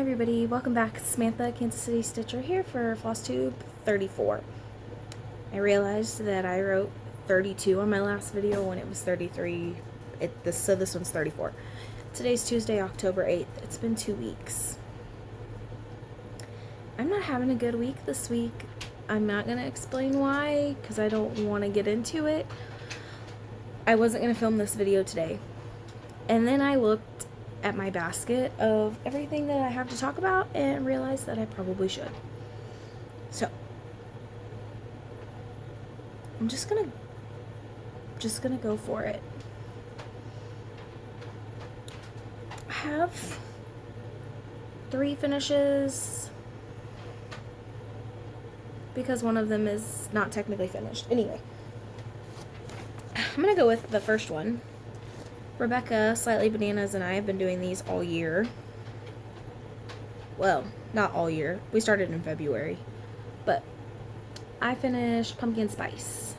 everybody, welcome back. Samantha, Kansas City Stitcher here for Flosstube 34. I realized that I wrote 32 on my last video when it was 33, so this one's 34. Today's Tuesday, October 8th. It's been 2 weeks. I'm not having a good week this week. I'm not going to explain why, because I don't want to get into it. I wasn't going to film this video today. And then I looked at my basket of everything that I have to talk about and realized that I probably should. So I'm just gonna go for it. I have 3 finishes because one of them is not technically finished. Anyway, I'm gonna go with the first one. Rebecca, Slightly Bananas, and I have been doing these all year. Well, not all year. We started in February. But I finished Pumpkin Spice.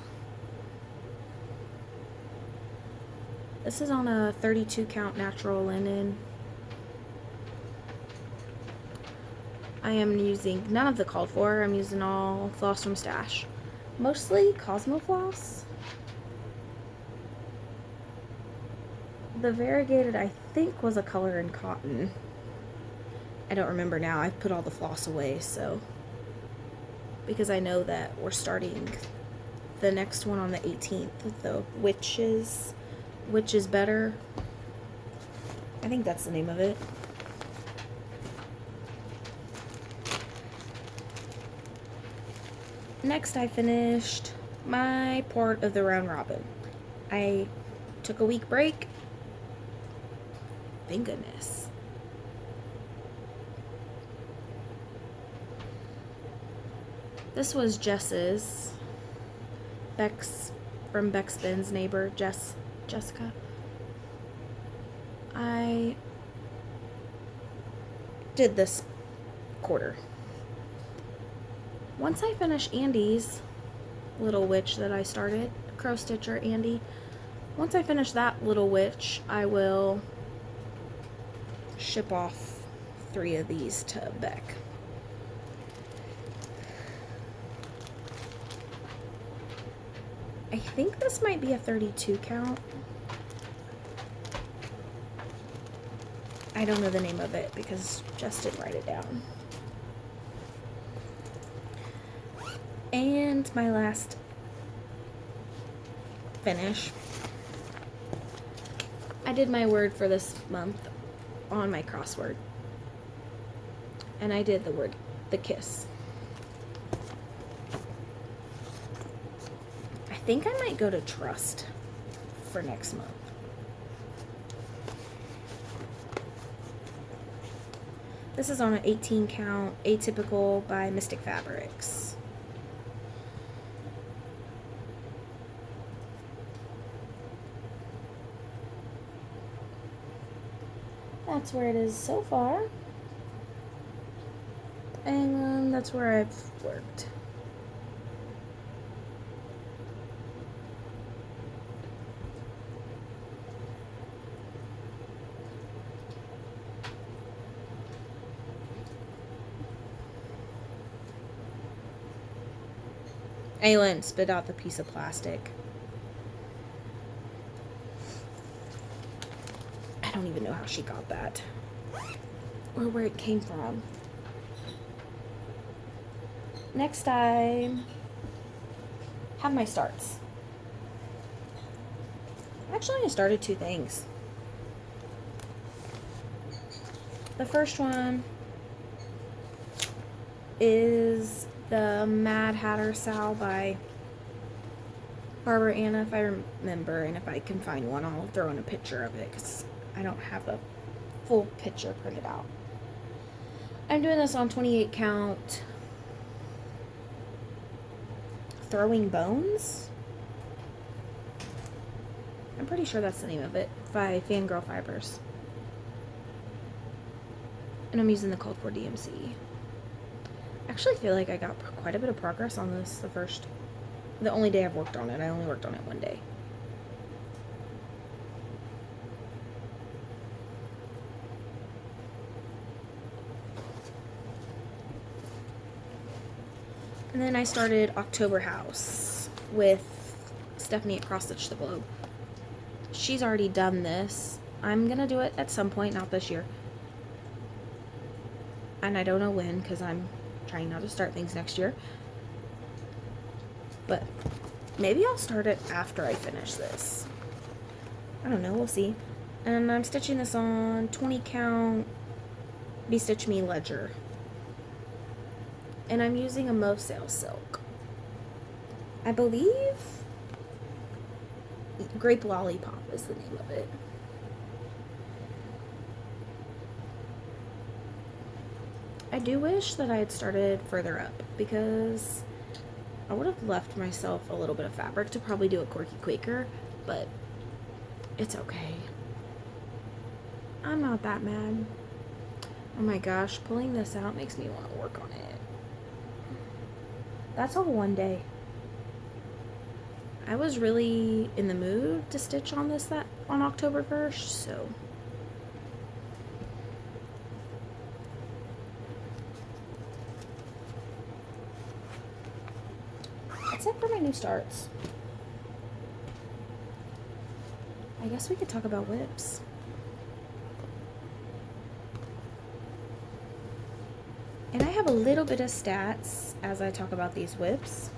This is on a 32 count natural linen. I am using none of the called for. I'm using all floss from Stash. Mostly Cosmo Floss. The variegated, I think, was a color in cotton. I don't remember now. I've put all the floss away, so. Because I know that we're starting the next one on the 18th. The Which is Better. I think that's the name of it. Next, I finished my part of the round robin. I took a week break. Thank goodness. This was Jess's. From Beck's Ben's neighbor, Jessica. I did this quarter. Once I finish Andy's little witch that I started, Crow Stitcher Andy, once I finish that little witch, I will ship off 3 of these to Beck. I think this might be a 32 count. I don't know the name of it because Jess didn't write it down. And my last finish. I did my word for this month on my crossword. And I did the kiss. I think I might go to trust for next month. This is on an 18 count, Atypical by Mystic Fabrics. That's where it is so far. And that's where I've worked. Aylin spit out the piece of plastic. I don't even know how she got that. Or where it came from. Next I have my starts. Actually, I started 2 things. The first one is the Mad Hatter Sal by Barbara Anna, if I remember, and if I can find one, I'll throw in a picture of it, because I don't have a full picture printed out. I'm doing this on 28 count Throwing Bones. I'm pretty sure that's the name of it, by Fangirl Fibers. And I'm using the called for DMC. I actually feel like I got quite a bit of progress on this the only day I've worked on it. I only worked on it one day. And then I started October House with Stephanie at Cross Stitch the Globe. She's already done this. I'm going to do it at some point, not this year. And I don't know when, because I'm trying not to start things next year. But maybe I'll start it after I finish this. I don't know, we'll see. And I'm stitching this on 20 count Be Stitch Me Ledger. And I'm using a Mosale silk. I believe Grape Lollipop is the name of it. I do wish that I had started further up, because I would have left myself a little bit of fabric to probably do a Quirky Quaker, but it's okay. I'm not that mad. Oh my gosh, pulling this out makes me want to work on it. That's all one day. I was really in the mood to stitch on this on October 1st, so that's it for my new starts. I guess we could talk about whips. And I have a little bit of stats as I talk about these whips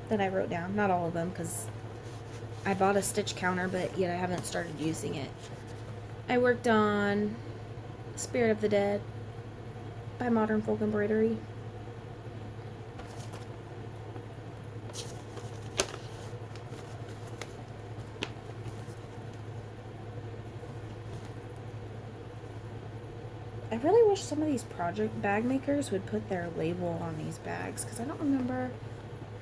that I wrote down. Not all of them, because I bought a stitch counter, but yet I haven't started using it. I worked on Spirit of the Dead by Modern Folk Embroidery. I really wish some of these project bag makers would put their label on these bags, because I don't remember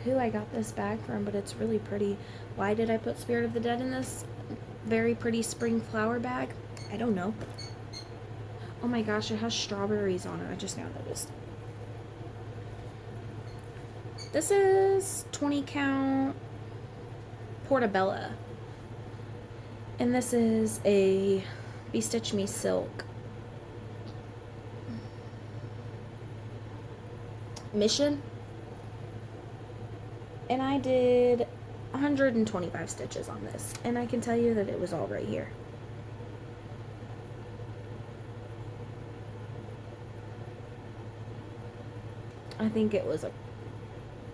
who I got this bag from, but it's really pretty. Why did I put Spirit of the Dead in this very pretty spring flower bag? I don't know. Oh my gosh, it has strawberries on it. I just now noticed. This is 20 count Portobello. And this is a Be Stitch Me silk. Mission. And I did 125 stitches on this, and I can tell you that it was all right here. I think it was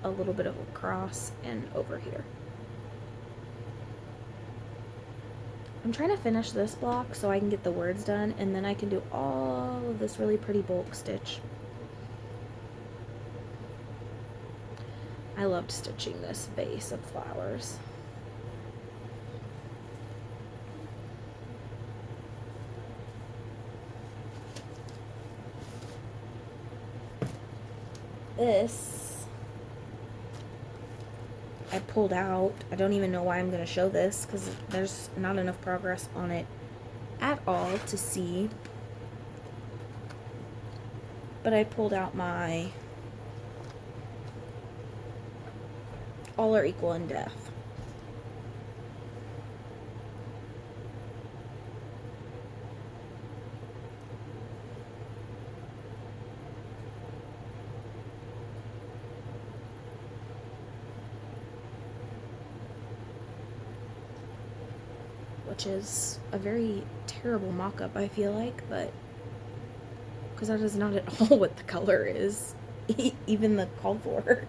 a little bit of a cross and over here. I'm trying to finish this block so I can get the words done, and then I can do all of this really pretty bulk stitch. I loved stitching this vase of flowers. This I pulled out. I don't even know why I'm going to show this, because there's not enough progress on it at all to see. But I pulled out my All Are Equal in Death. Which is a very terrible mock-up, I feel like, but because that is not at all what the color is, even the called for.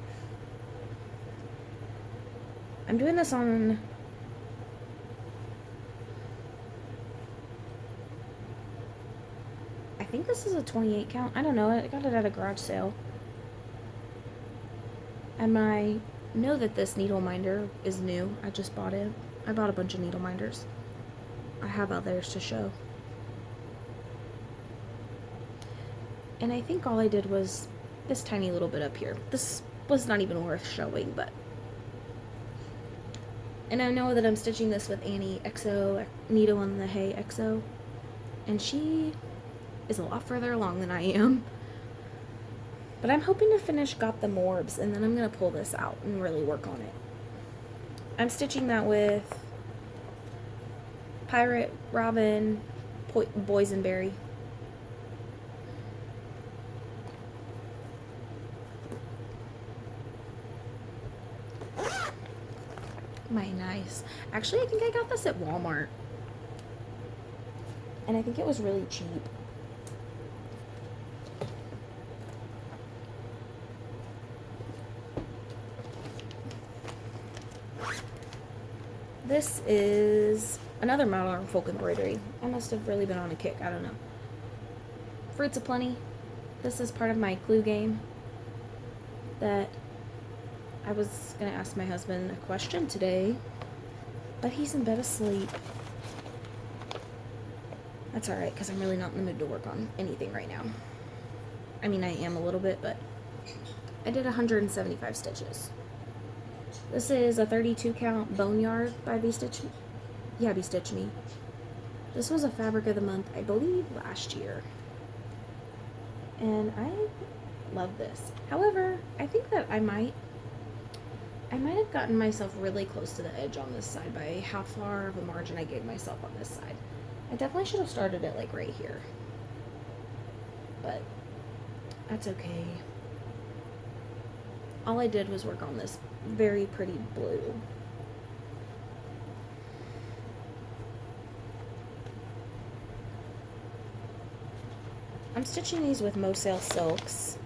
I'm doing this on I think this is a 28 count. I don't know. I got it at a garage sale. And I know that this needle minder is new. I just bought it. I bought a bunch of needle minders. I have others to show. And I think all I did was this tiny little bit up here. This was not even worth showing, but... And I know that I'm stitching this with Annie XO, Needle in the Hay XO. And she is a lot further along than I am. But I'm hoping to finish Got the Morbs, and then I'm going to pull this out and really work on it. I'm stitching that with Pirate, Robin, Boysenberry. My nice. Actually, I think I got this at Walmart. And I think it was really cheap. This is another modern folk embroidery. I must have really been on a kick. I don't know. Fruits of Plenty. This is part of my clue game that I was going to ask my husband a question today, but he's in bed asleep. That's alright, because I'm really not in the mood to work on anything right now. I mean, I am a little bit, but I did 175 stitches. This is a 32 count Boneyard by Be-Stitch Me. Yeah, Be-Stitch Me. This was a fabric of the month, I believe, last year. And I love this. However, I think that I might have gotten myself really close to the edge on this side by how far of a margin I gave myself on this side. I definitely should have started it like right here. But that's okay. All I did was work on this very pretty blue. I'm stitching these with Moselle silks.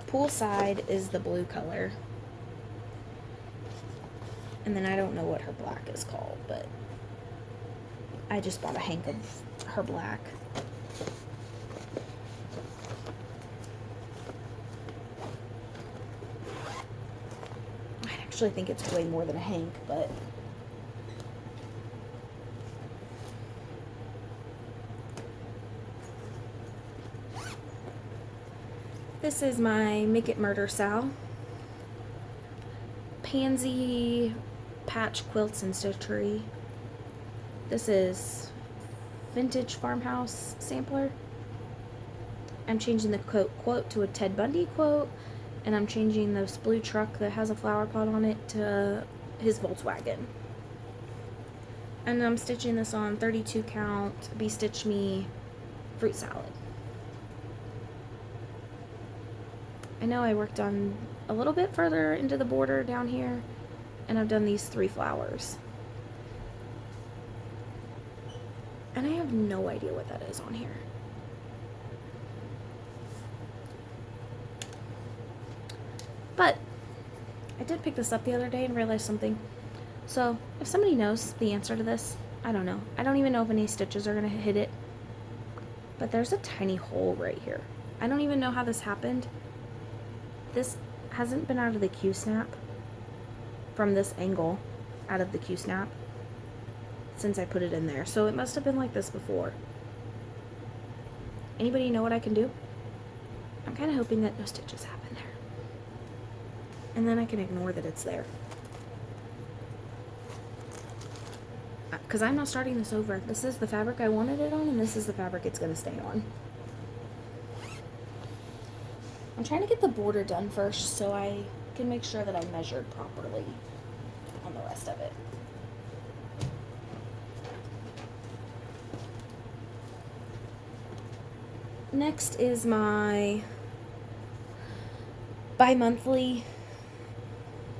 Poolside is the blue color. And then I don't know what her black is called, but I just bought a hank of her black. I actually think it's way more than a hank, but this is my Make It Murder Sal. Pansy Patch Quilts and Stitchery. This is Vintage Farmhouse Sampler. I'm changing the quote to a Ted Bundy quote, and I'm changing this blue truck that has a flower pot on it to his Volkswagen. And I'm stitching this on 32 count Be-Stitch Me fruit salad. I know I worked on a little bit further into the border down here, and I've done these 3 flowers. And I have no idea what that is on here. But I did pick this up the other day and realized something. So if somebody knows the answer to this, I don't know. I don't even know if any stitches are going to hit it. But there's a tiny hole right here. I don't even know how this happened. This hasn't been out of the Q-snap from this angle, out of the Q-snap, since I put it in there. So it must have been like this before. Anybody know what I can do? I'm kind of hoping that no stitches happen there. And then I can ignore that it's there. Because I'm not starting this over. This is the fabric I wanted it on, and this is the fabric it's going to stay on. I'm trying to get the border done first so I can make sure that I measured properly on the rest of it. Next is my bi-monthly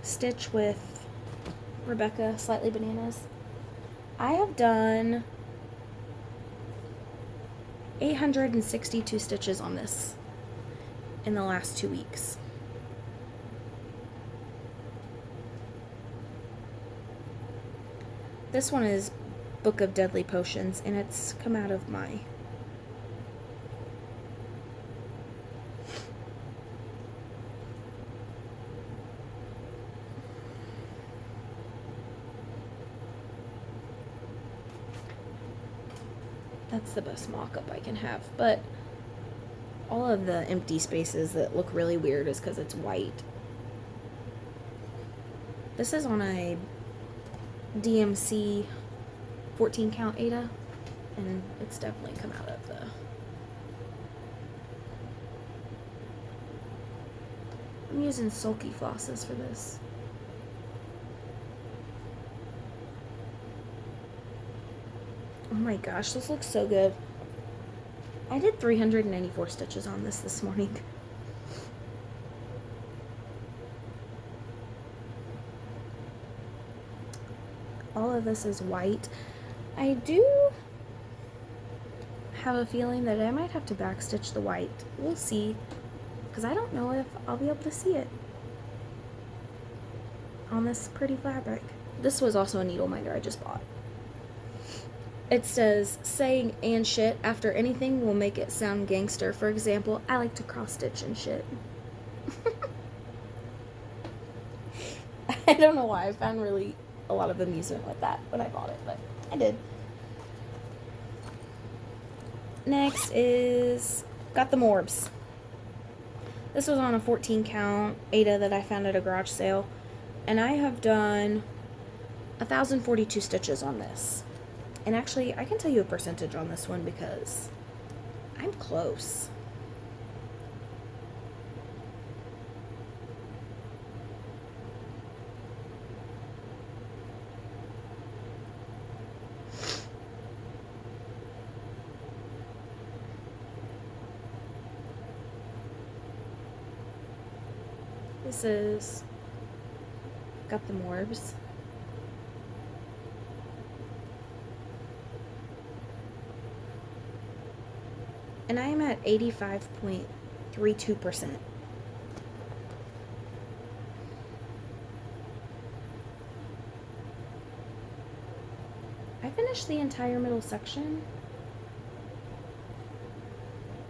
stitch with Rebecca Slightly Bananas. I have done 862 stitches on this in the last 2 weeks. This one is Book of Deadly Potions, and it's come out of my that's the best mock-up I can have, but all of the empty spaces that look really weird is because it's white. This is on a DMC 14 count Ada, and it's definitely come out of the I'm using sulky flosses for this. Oh my gosh, this looks so good. I did 394 stitches on this morning. all of this is white. I do have a feeling that I might have to backstitch the white. We'll see, because I don't know if I'll be able to see it on this pretty fabric. This was also a needle minder I just bought. It says, saying and shit after anything will make it sound gangster. For example, I like to cross stitch and shit. I don't know why. I found really a lot of amusement with that when I bought it, but I did. Next is, got the Morbs. This was on a 14 count Ada that I found at a garage sale. And I have done 1,042 stitches on this. And actually, I can tell you a percentage on this one because I'm close. This is, got the Morbs. And I am at 85.32%. I finished the entire middle section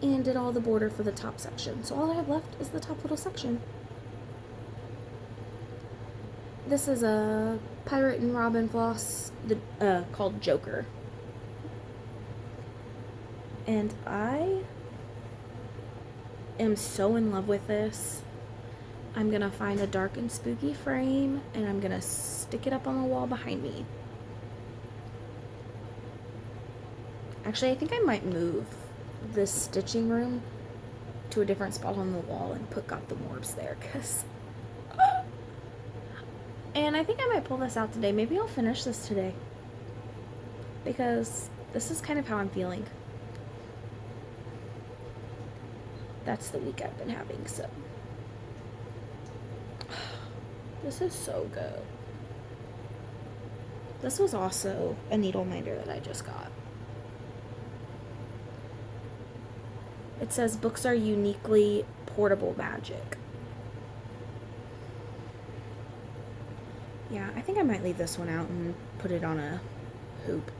and did all the border for the top section. So all I have left is the top little section. This is a Pirate and Robin floss called Joker. And I am so in love with this. I'm going to find a dark and spooky frame and I'm going to stick it up on the wall behind me. Actually, I think I might move this stitching room to a different spot on the wall and put Got the Morbs there, because and I think I might pull this out today. Maybe I'll finish this today, because this is kind of how I'm feeling. That's the week I've been having, so this is so good. This was also a needle minder that I just got. It says books are uniquely portable magic. Yeah, I think I might leave this one out and put it on a hoop.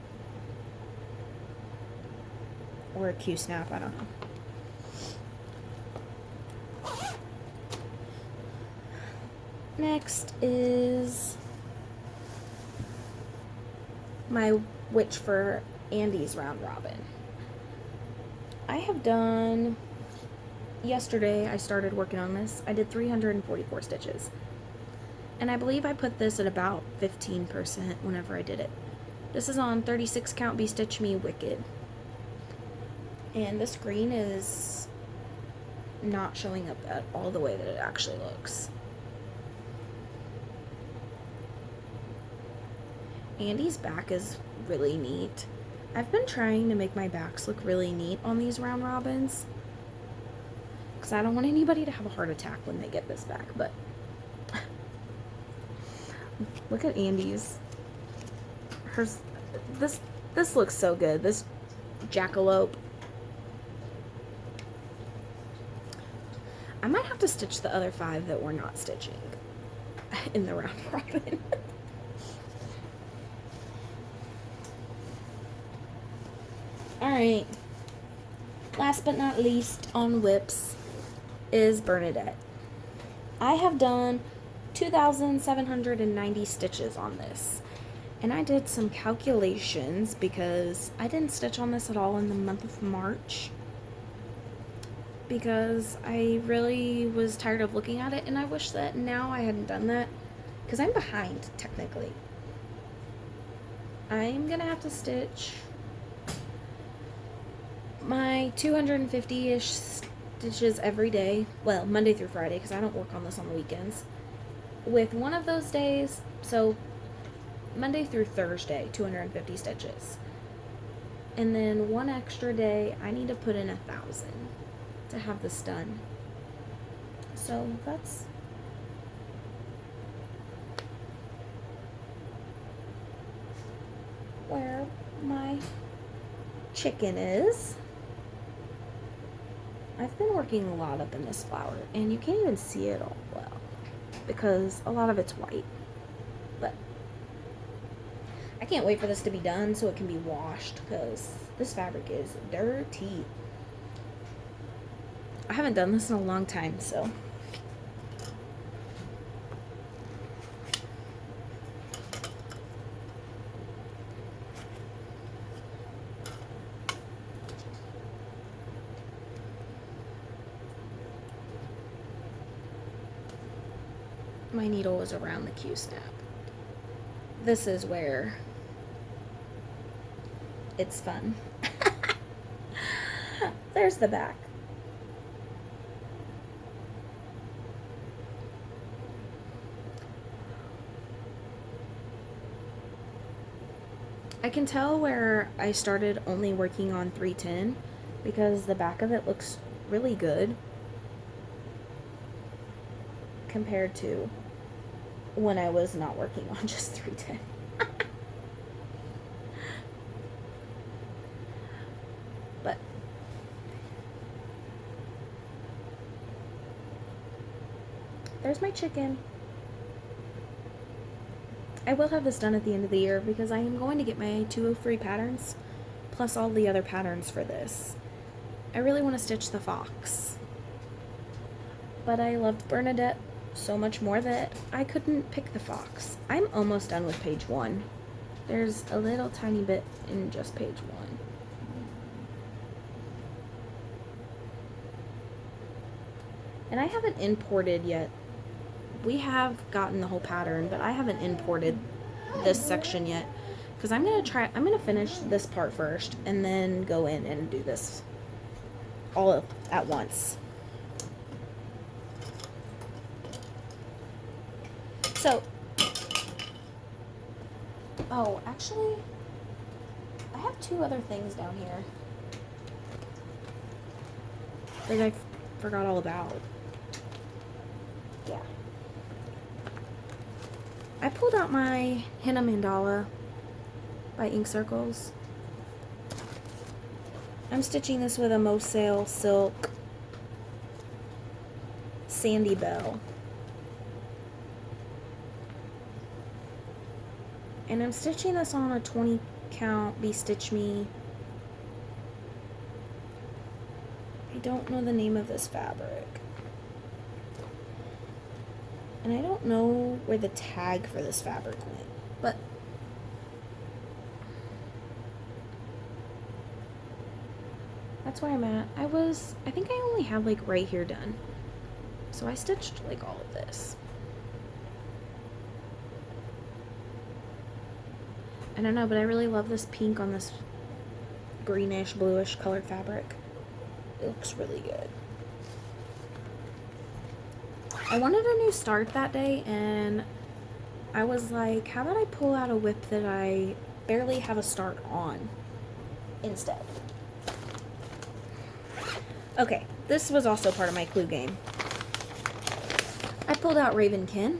Or a Q-snap, I don't know. Next is my Witch for Andy's Round Robin. I have done, yesterday I started working on this. I did 344 stitches. And I believe I put this at about 15% whenever I did it. This is on 36 count Be Stitch Me Wicked. And this green is not showing up at all the way that it actually looks. Andy's back is really neat. I've been trying to make my backs look really neat on these round robins, because I don't want anybody to have a heart attack when they get this back, but look at Andy's. Hers, this looks so good. This jackalope. I might have to stitch the other 5 that we're not stitching in the round robin. Alright, last but not least on whips is Bernadette. I have done 2,790 stitches on this, and I did some calculations because I didn't stitch on this at all in the month of March because I really was tired of looking at it, and I wish that now I hadn't done that because I'm behind technically. I'm gonna have to stitch my 250-ish stitches every day, well, Monday through Friday, because I don't work on this on the weekends, with one of those days, so Monday through Thursday, 250 stitches, and then one extra day I need to put in 1,000 to have this done. So that's where my chicken is. I've been working a lot up in this flower, and you can't even see it all well because a lot of it's white. But I can't wait for this to be done so it can be washed because this fabric is dirty. I haven't done this in a long time, so. My needle is around the Q-snap. This is where it's fun. There's the back. I can tell where I started only working on 310 because the back of it looks really good compared to when I was not working on just 310. But there's my chicken. I will have this done at the end of the year because I am going to get my 203 patterns plus all the other patterns for this. I really want to stitch the fox, but I loved Bernadette so much more that I couldn't pick the fox. I'm almost done with page 1. There's a little tiny bit in just page 1. And I haven't imported yet. We have gotten the whole pattern, but I haven't imported this section yet because I'm going to finish this part first and then go in and do this all at once. So, oh, actually, I have 2 other things down here that I forgot all about. Yeah. I pulled out my Henna Mandala by Ink Circles. I'm stitching this with a Mosale Silk Sandy Bell. And I'm stitching this on a 20 count Be Stitch Me. I don't know the name of this fabric. And I don't know where the tag for this fabric went, but that's where I'm at. I think I only had like right here done. So I stitched like all of this. I don't know, but I really love this pink on this greenish, bluish colored fabric. It looks really good. I wanted a new start that day, and I was like, how about I pull out a whip that I barely have a start on instead? Okay, this was also part of my clue game. I pulled out Ravenkin,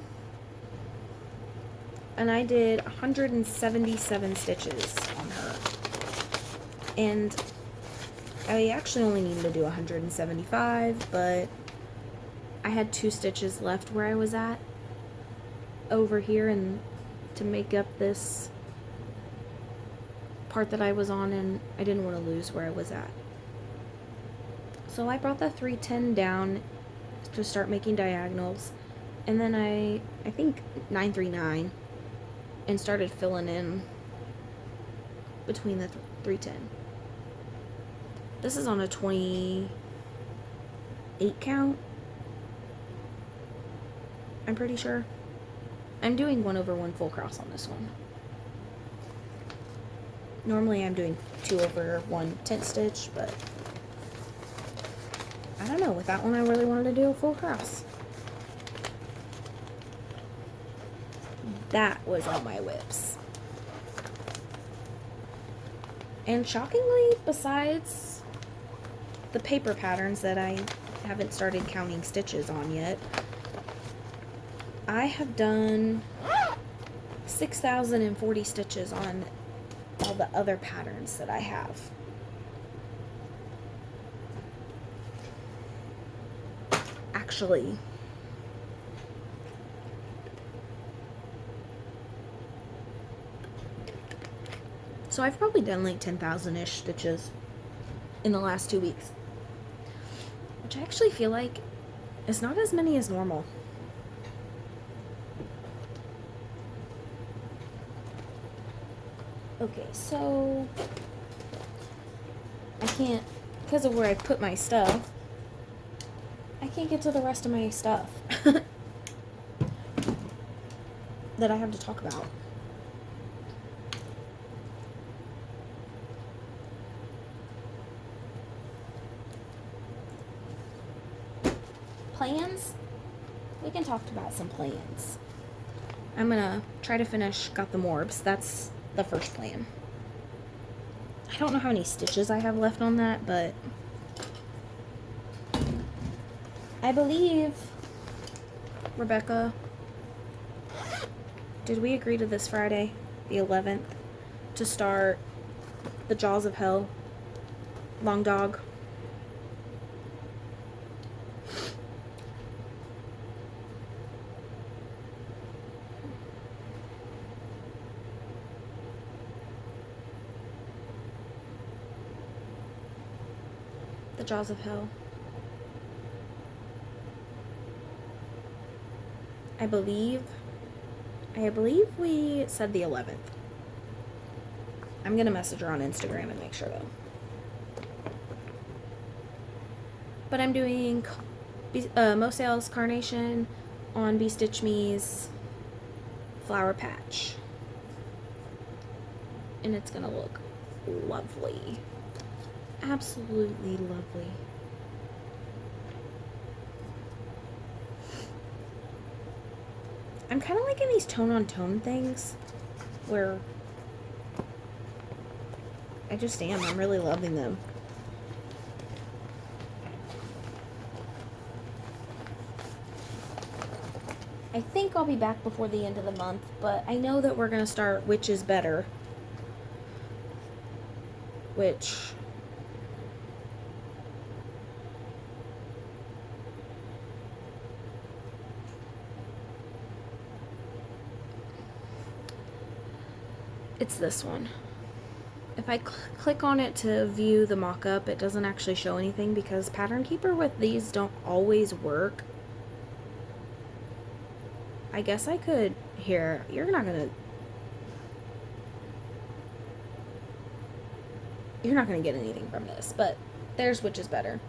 and I did 177 stitches on her. And I actually only needed to do 175, but I had 2 stitches left where I was at over here and to make up this part that I was on, and I didn't want to lose where I was at. So I brought the 310 down to start making diagonals, and then I think 939 and started filling in between the 310. This is on a 28 count, I'm pretty sure. I'm doing 1/1 full cross on this one. Normally I'm doing 2/1 tent stitch, but I don't know, with that one I really wanted to do a full cross. That was all my whips. And shockingly, besides the paper patterns that I haven't started counting stitches on yet, I have done 6,040 stitches on all all the other patterns that I have. Actually, so I've probably done like 10,000-ish stitches in the last 2 weeks, which I actually feel like is not as many as normal. Okay, so I can't, because of where I put my stuff, I can't get to the rest of my stuff that I have to talk about. Plans? We can talk about some plans. I'm gonna try to finish Got the Morbs. That's the first plan. I don't know how many stitches I have left on that, but I believe, Rebecca, did we agree to this Friday, the 11th, to start the Jaws of Hell Long Dog? The Jaws of Hell. I believe we said the 11th. I'm gonna message her on Instagram and make sure though. But I'm doing Mosail's Carnation on Be Stitch Me's Flower Patch. And it's gonna look lovely. Absolutely lovely. I'm kind of liking these tone-on-tone things where I just am. I'm really loving them. I think I'll be back before the end of the month, but I know that we're going to start Which is Better, which it's this one. If I click on it to view the mock-up, it doesn't actually show anything because Pattern Keeper with these don't always work. I guess I could, here, you're not gonna get anything from this, but there's Which is Better.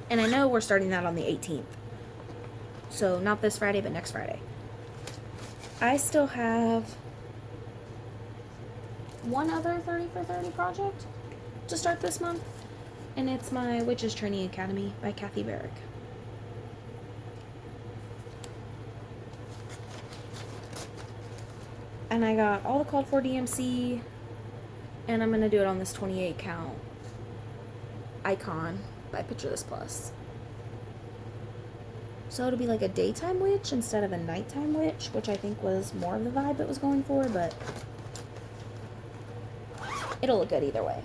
And I know we're starting that on the 18th. So not this Friday, but next Friday. I still have one other 30 for 30 project to start this month, and it's my Witches Training Academy by Kathy Barrick. And I got all the called for DMC, and I'm going to do it on this 28 count icon by Picture This Plus. So it'll be like a daytime witch instead of a nighttime witch, which I think was more of the vibe it was going for, but it'll look good either way.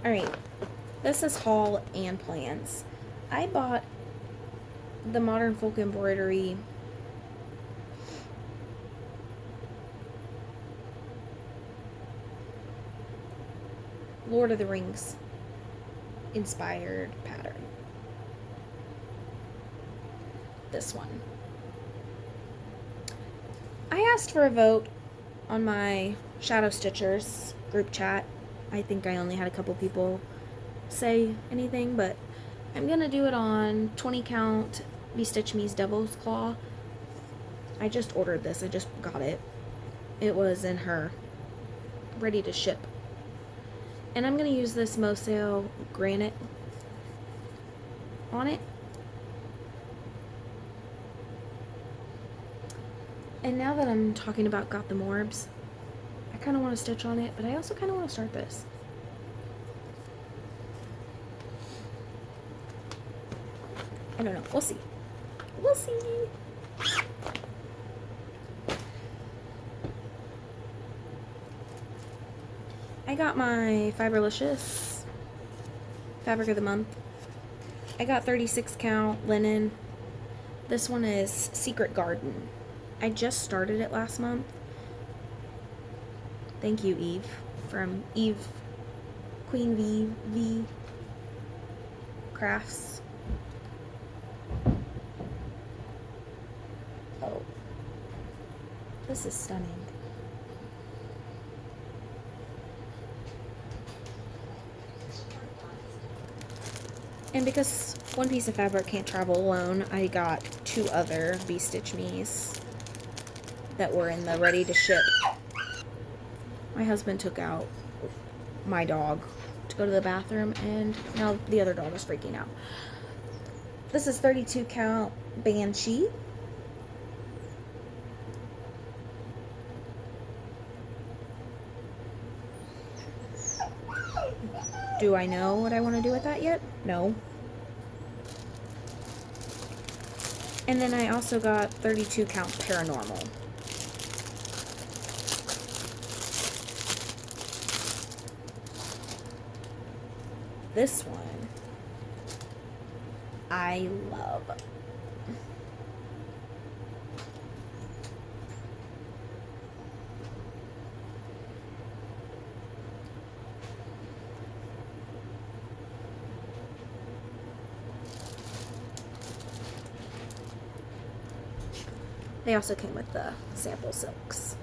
Alright, this is haul and plans. I bought the Modern Folk Embroidery Lord of the Rings inspired pattern. This one. I asked for a vote on my Shadow Stitchers group chat. I think I only had a couple people say anything, but I'm gonna do it on 20 count Be Stitch Me's Devil's Claw. I just ordered this. I just got it. It was in her ready to ship. And I'm going to use this Mosail Granite on it. And now that I'm talking about Got the Morbs, I kind of want to stitch on it, but I also kind of want to start this. I don't know. We'll see. We'll see. I got my Fiberlicious Fabric of the Month. I got 36 count linen. This one is Secret Garden. I just started it last month. Thank you, Eve, from Eve Queen V Crafts. Oh, this is stunning. And because one piece of fabric can't travel alone, I got 2 other V-Stitch Me's that were in the ready to ship. My husband took out my dog to go to the bathroom, and now the other dog is freaking out. This is 32 count Banshee. Do I know what I want to do with that yet? No. And then I also got 32 count Paranormal. This one I love. They also came with the sample silks.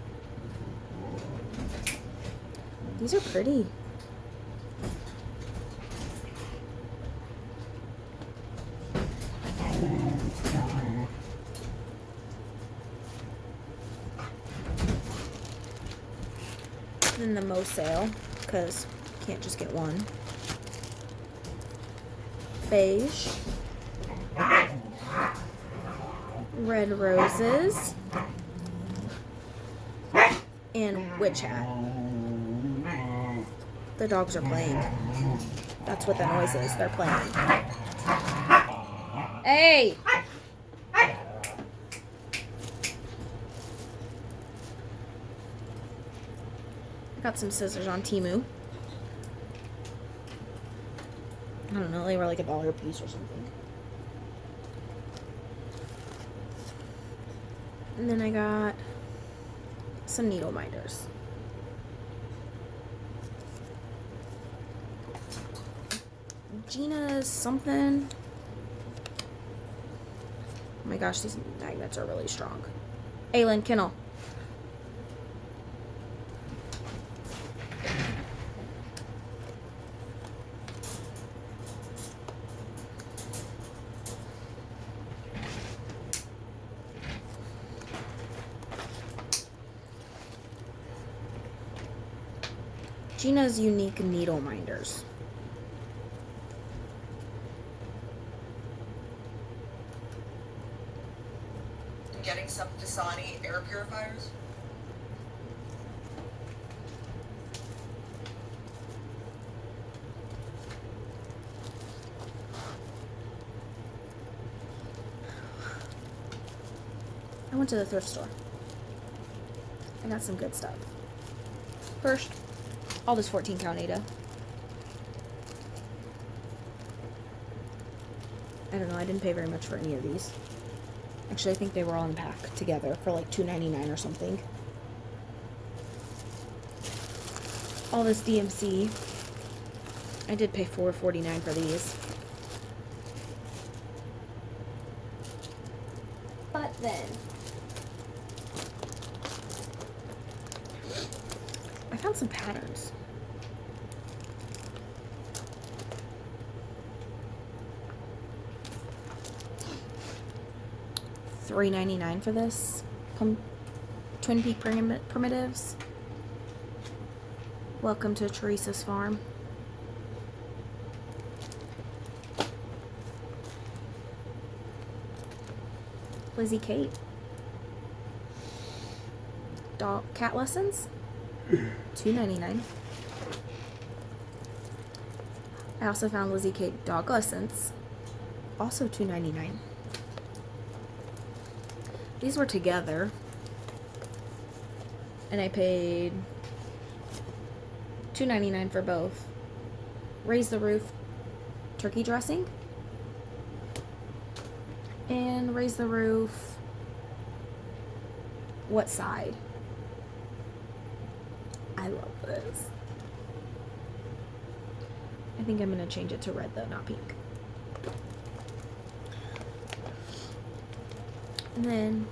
These are pretty. Then the Mo sale, because you can't just get one. Beige. Red roses. And witch hat. The dogs are playing. That's what that noise is. They're playing. Hey! I got some scissors on Temu. I don't know, they were like $1 a piece or something. And then I got some needle minders. Gina's something. Oh my gosh, these magnets are really strong. Aylin, Kennel. Gina's Unique Needle Minders. Getting some Dasani air purifiers? I went to the thrift store. I got some good stuff. First, all this 14 count Ada. I don't know, I didn't pay very much for any of these. Actually, I think they were all in pack together for like $2.99 or something. All this DMC. I did pay $4.49 for these. But then I found some patterns. $3.99 for this. Twin Peak Primitives. Welcome to Teresa's farm. Lizzie Kate. Dog cat lessons. $2.99. I also found Lizzie Kate dog lessons. also $2.99. These were together, and I paid $2.99 for both. Raise the Roof turkey dressing and Raise the Roof what side? I love this. I think I'm going to change it to red though, not pink. And then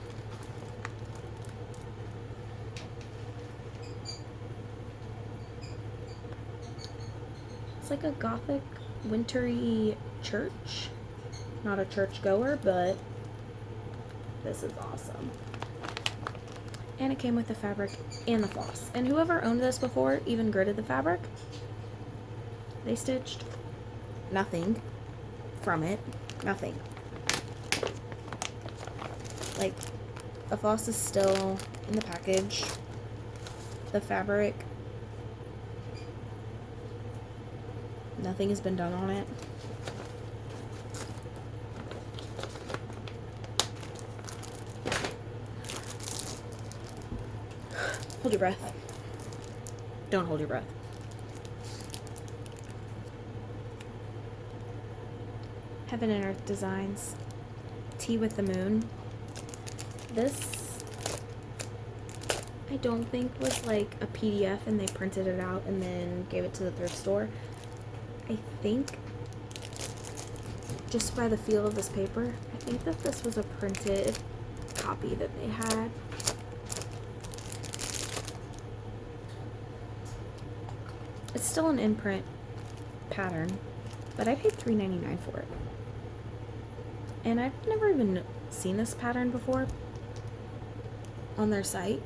it's like a gothic wintry church. Not a church goer, but this is awesome. And it came with the fabric and the floss. And whoever owned this before even gridded the fabric, they stitched nothing from it. Nothing. Like, the floss is still in the package. The fabric, nothing has been done on it. Hold your breath. Don't hold your breath. Heaven and Earth Designs. Tea with the Moon. This, I don't think was like a PDF and they printed it out and then gave it to the thrift store. I think, just by the feel of this paper, I think that this was a printed copy that they had. It's still an imprint pattern, but I paid $3.99 for it. And I've never even seen this pattern before on their site,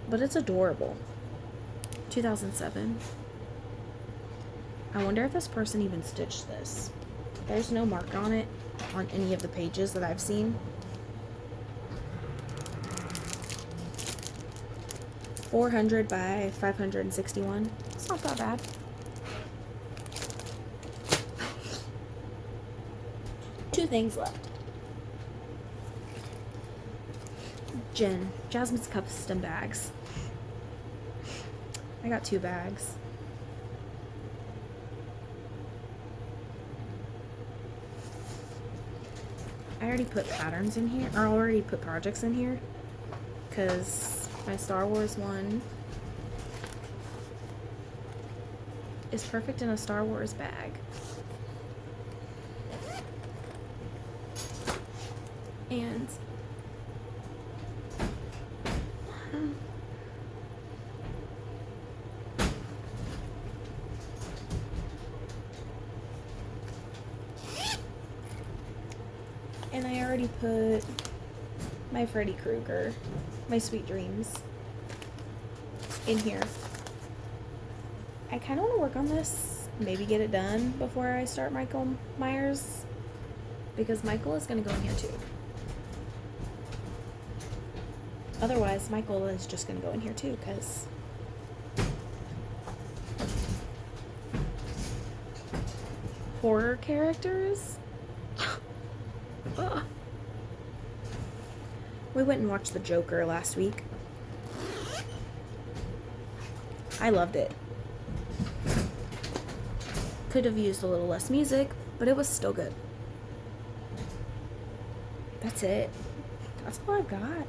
but it's adorable. 2007. I wonder if this person even stitched this. There's no mark on it on any of the pages that I've seen. 400 by 561. It's not that bad. Two things left. Jasmine's custom bags. I got 2 bags. I already put patterns in here, or already put projects in here, because my Star Wars one is perfect in a Star Wars bag. And I already put my Freddy Krueger, my Sweet Dreams, in here. I kind of want to work on this, maybe get it done before I start Michael Myers, because Michael is going to go in here too. Otherwise, Michael is just going to go in here too, because horror characters. Ugh. We went and watched The Joker last week. I loved it. Could have used a little less music, but it was still good. That's it. That's all I've got.